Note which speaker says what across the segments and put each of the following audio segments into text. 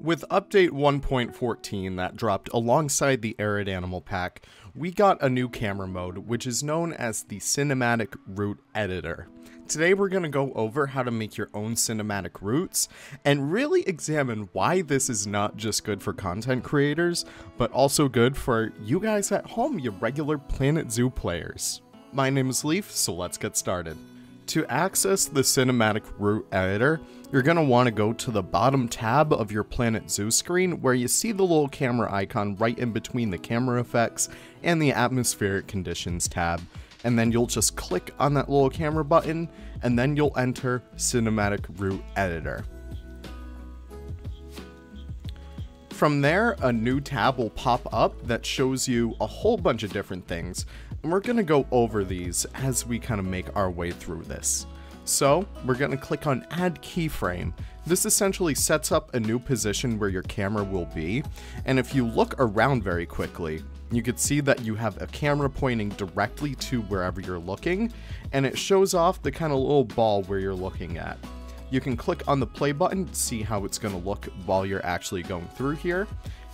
Speaker 1: With update 1.14 that dropped alongside the Arid Animal Pack, we got a new camera mode, which is known as the Cinematic Root Editor. Today we're going to go over how to make your own cinematic roots, and really examine why this is not just good for content creators, but also good for you guys at home, you regular Planet Zoo players. My name is Leaf, so let's get started. To access the Cinematic Root Editor, you're going to want to go to the bottom tab of your Planet Zoo screen where you see the little camera icon right in between the camera effects and the atmospheric conditions tab. And then you'll just click on that little camera button and then you'll enter Cinematic Root Editor. From there, a new tab will pop up that shows you a whole bunch of different things. And we're going to go over these as we kind of make our way through this. So, we're going to click on Add Keyframe. This essentially sets up a new position where your camera will be, and if you look around very quickly, you can see that you have a camera pointing directly to wherever you're looking, and it shows off the kind of little ball where you're looking at. You can click on the play button to see how it's going to look while you're actually going through here,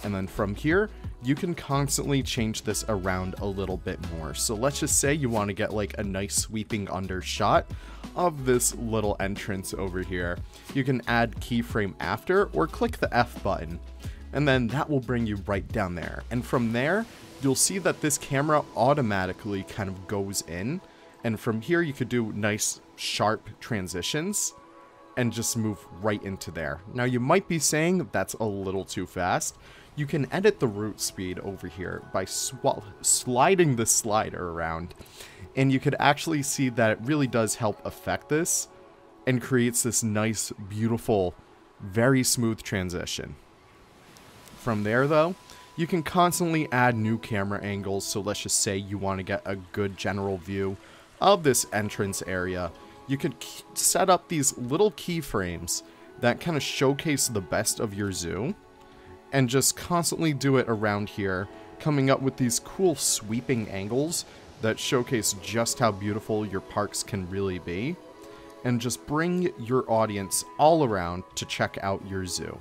Speaker 1: and then from here, you can constantly change this around a little bit more. So let's just say you want to get like a nice sweeping under shot of this little entrance over here. You can add keyframe after or click the F button, and then that will bring you right down there. And from there, you'll see that this camera automatically kind of goes in, and from here you could do nice sharp transitions and just move right into there. Now you might be saying that's a little too fast. You can edit the root speed over here by sliding the slider around, and you could actually see that it really does help affect this and creates this nice, beautiful, very smooth transition. From there though, you can constantly add new camera angles, so let's just say you want to get a good general view of this entrance area. You could set up these little keyframes that kind of showcase the best of your zoo, and just constantly do it around here, coming up with these cool sweeping angles that showcase just how beautiful your parks can really be, and just bring your audience all around to check out your zoo.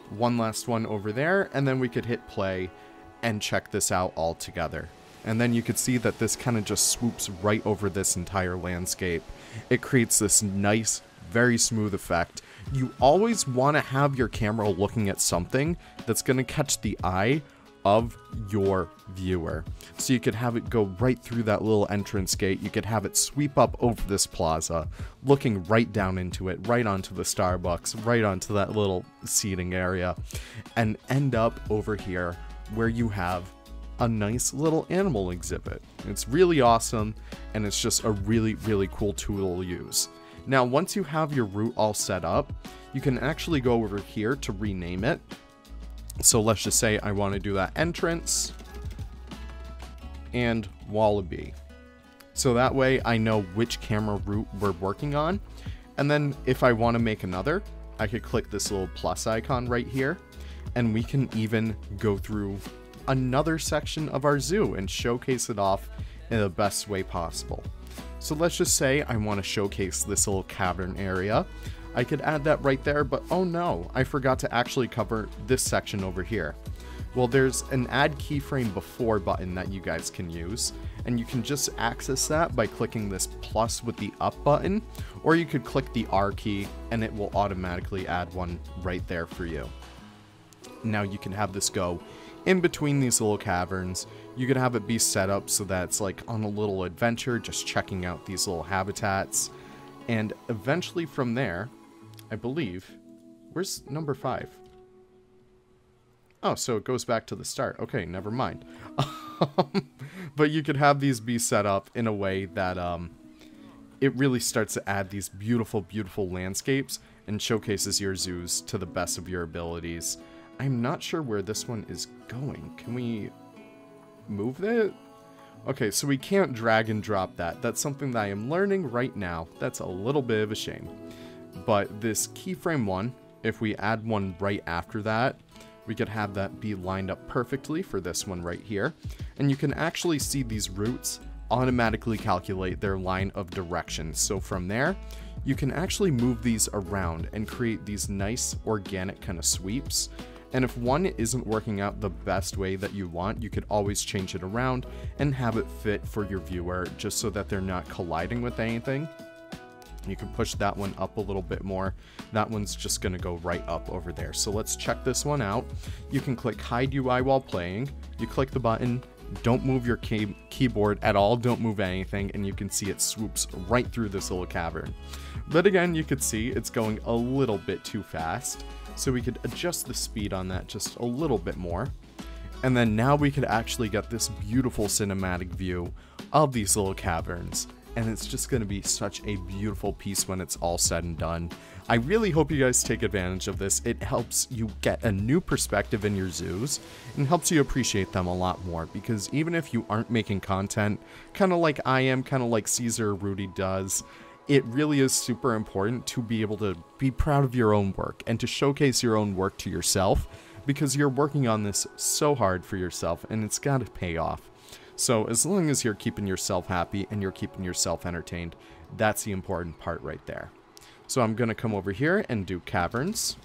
Speaker 1: One last one over there, and then we could hit play and check this out all together. And then you could see that this kind of just swoops right over this entire landscape. It creates this nice, very smooth effect. You always want to have your camera looking at something that's going to catch the eye of your viewer. So you could have it go right through that little entrance gate. You could have it sweep up over this plaza, looking right down into it, right onto the Starbucks, right onto that little seating area, and end up over here where you have a nice little animal exhibit. It's really awesome, and it's just a really, really cool tool to use. Now, once you have your route all set up, you can actually go over here to rename it. So let's just say I want to do that entrance and wallaby. So that way I know which camera route we're working on. And then if I want to make another, I could click this little plus icon right here, and we can even go through another section of our zoo and showcase it off in the best way possible. So let's just say I want to showcase this little cavern area. I could add that right there, but oh no, I forgot to actually cover this section over here. Well, there's an add keyframe before button that you guys can use, and you can just access that by clicking this plus with the up button, or you could click the R key and it will automatically add one right there for you. Now you can have this go in between these little caverns. You could have it be set up so that it's like on a little adventure, just checking out these little habitats. And eventually from there, I believe, where's number 5? Oh, so it goes back to the start. Okay, never mind. But you could have these be set up in a way that it really starts to add these beautiful, beautiful landscapes and showcases your zoos to the best of your abilities. I'm not sure where this one is going. Can we move it? Okay, so we can't drag and drop that. That's something that I am learning right now. That's a little bit of a shame. But this keyframe 1, if we add one right after that, we could have that be lined up perfectly for this one right here. And you can actually see these roots automatically calculate their line of direction. So from there, you can actually move these around and create these nice organic kind of sweeps. And if one isn't working out the best way that you want, you could always change it around and have it fit for your viewer, just so that they're not colliding with anything. You can push that one up a little bit more. That one's just gonna go right up over there. So let's check this one out. You can click hide UI while playing. You click the button, don't move your keyboard at all, don't move anything, and you can see it swoops right through this little cavern. But again, you could see it's going a little bit too fast, so we could adjust the speed on that just a little bit more. And then now we could actually get this beautiful cinematic view of these little caverns. And it's just going to be such a beautiful piece when it's all said and done. I really hope you guys take advantage of this. It helps you get a new perspective in your zoos and helps you appreciate them a lot more, because even if you aren't making content, kind of like I am, kind of like Caesar or Rudy does, it really is super important to be able to be proud of your own work and to showcase your own work to yourself, because you're working on this so hard for yourself and it's got to pay off. So as long as you're keeping yourself happy and you're keeping yourself entertained, that's the important part right there. So I'm going to come over here and do caverns.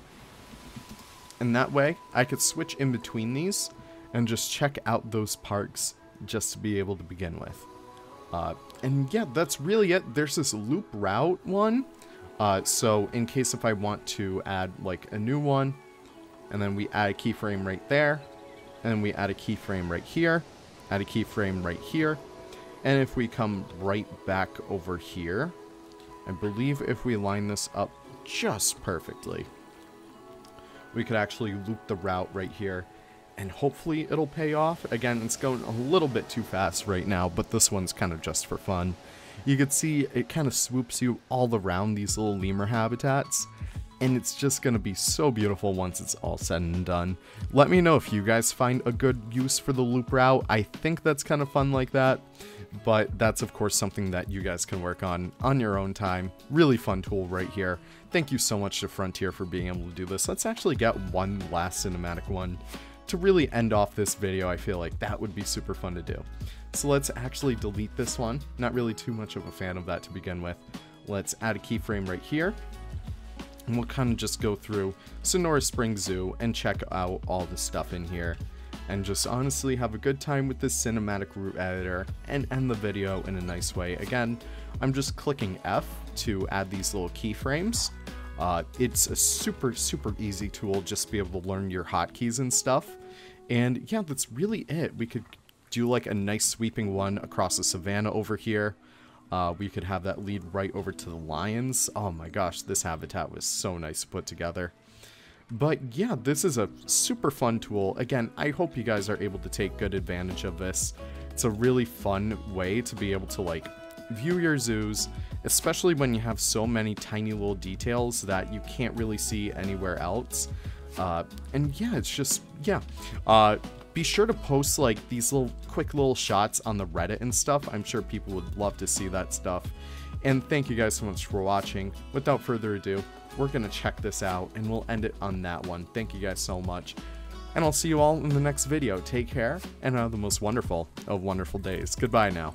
Speaker 1: And that way I could switch in between these and just check out those parks just to be able to begin with. And yeah, that's really it. There's this loop route one. So in case if I want to add like a new one, and then we add a keyframe right there, and then we add a keyframe right here, add a keyframe right here, and if we come right back over here, I believe if we line this up just perfectly, we could actually loop the route right here, and hopefully it'll pay off. Again, it's going a little bit too fast right now, but this one's kind of just for fun. You can see it kind of swoops you all around these little lemur habitats, and it's just going to be so beautiful once it's all said and done. Let me know if you guys find a good use for the loop route. I think that's kind of fun like that, but that's of course something that you guys can work on your own time. Really fun tool right here. Thank you so much to Frontier for being able to do this. Let's actually get one last cinematic one to really end off this video. I feel like that would be super fun to do. So let's actually delete this one. Not really too much of a fan of that to begin with. Let's add a keyframe right here. And we'll kind of just go through Sonora Springs Zoo and check out all the stuff in here. And just honestly have a good time with this cinematic route editor and end the video in a nice way. Again, I'm just clicking F to add these little keyframes. It's a super easy tool just to be able to learn your hotkeys and stuff. And yeah, that's really it. We could do like a nice sweeping one across the savannah over here. We could have that lead right over to the lions. Oh my gosh, this habitat was so nice to put together. But yeah, this is a super fun tool. Again, I hope you guys are able to take good advantage of this. It's a really fun way to be able to like view your zoos, especially when you have so many tiny little details that you can't really see anywhere else. And yeah, it's just, yeah. Be sure to post like these little quick little shots on the Reddit and stuff. I'm sure people would love to see that stuff. And thank you guys so much for watching. Without further ado, we're going to check this out and we'll end it on that one. Thank you guys so much. And I'll see you all in the next video. Take care and have the most wonderful of wonderful days. Goodbye now.